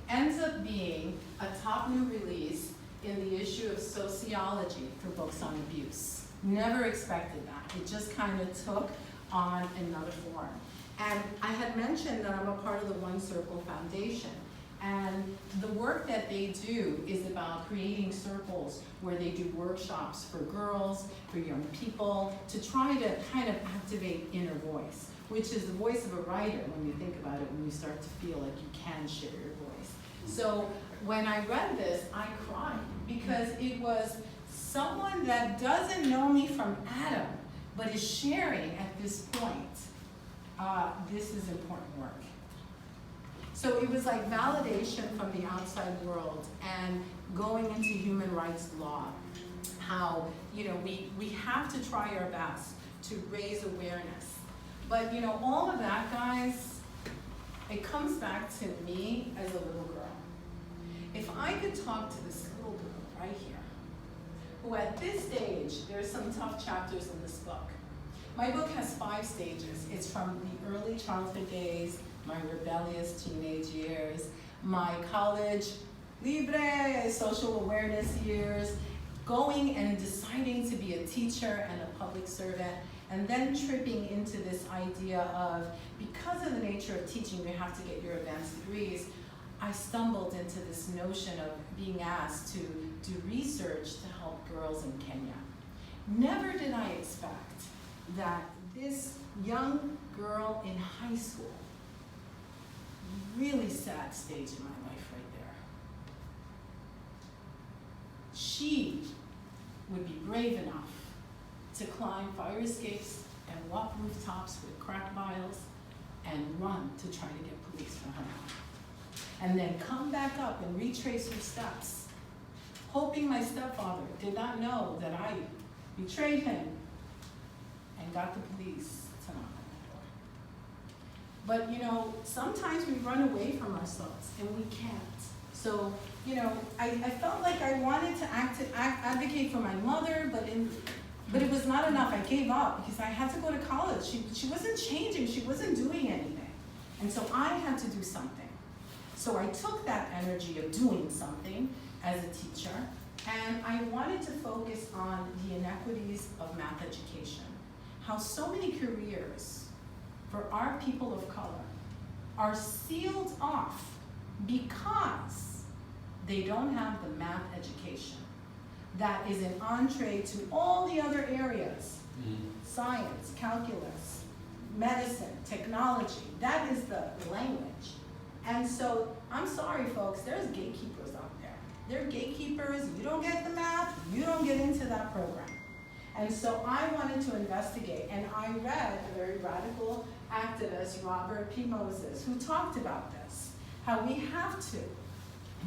ends up being a top new release in the issue of sociology for books on abuse. Never expected that. It just kind of took on another form. And I had mentioned that I'm a part of the One Circle Foundation. And the work that they do is about creating circles where they do workshops for girls, for young people, to try to kind of activate inner voice, which is the voice of a writer when you think about it, when you start to feel like you can share your voice. So when I read this, I cried because it was someone that doesn't know me from Adam, but is sharing at this point, this is important work. So it was like validation from the outside world and going into human rights law, how, you know, we have to try our best to raise awareness. But, you know, all of that, guys, it comes back to me as a little girl. If I could talk to this little girl right here, who at this stage, there's some tough chapters in this book. My book has 5 stages. It's from the early childhood days, my rebellious teenage years, my college libre social awareness years, going and deciding to be a teacher and a public servant, and then tripping into this idea of, because of the nature of teaching, you have to get your advanced degrees, I stumbled into this notion of being asked to do research to help girls in Kenya. Never did I expect that this young girl in high school, really sad stage in my life right there, she would be brave enough to climb fire escapes and walk rooftops with crack vials and run to try to get police from her mom. And then come back up and retrace her steps, hoping my stepfather did not know that I betrayed him and got the police to knock on the door. But, you know, sometimes we run away from ourselves and we can't. So, you know, I felt like I wanted to advocate for my mother, but it was not enough. I gave up because I had to go to college. She wasn't changing, she wasn't doing anything. And so I had to do something. So I took that energy of doing something as a teacher, and I wanted to focus on the inequities of math education. How so many careers for our people of color are sealed off because they don't have the math education that is an entree to all the other areas, science, calculus, medicine, technology. That is the language. And so, I'm sorry folks, there's gatekeepers out there. They're gatekeepers, you don't get the math, you don't get into that program. And so I wanted to investigate, and I read a very radical activist, Robert P. Moses, who talked about this, how we have to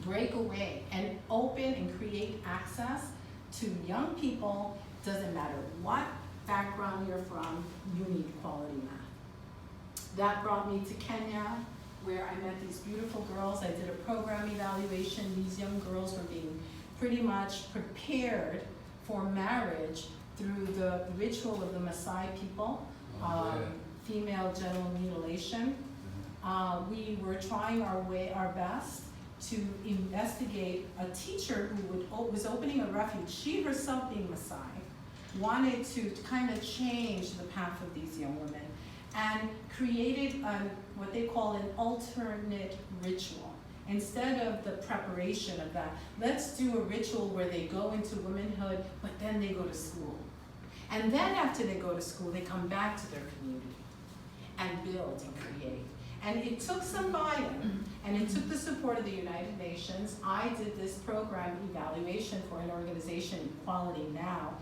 break away and open and create access to young people. Doesn't matter what background you're from, you need quality math. That brought me to Kenya, where I met these beautiful girls. I did a program evaluation. These young girls were being pretty much prepared for marriage through the ritual of the Maasai people, female genital mutilation. We were trying our best to investigate a teacher who was opening a refuge. She herself being Maasai, wanted to kind of change the path of these young women and created what they call an alternate ritual. Instead of the preparation of that, let's do a ritual where they go into womanhood, but then they go to school. And then after they go to school, they come back to their community and build and create. And it took some buy-in, and it took the support of the United Nations. I did this program evaluation for an organization, Equality Now,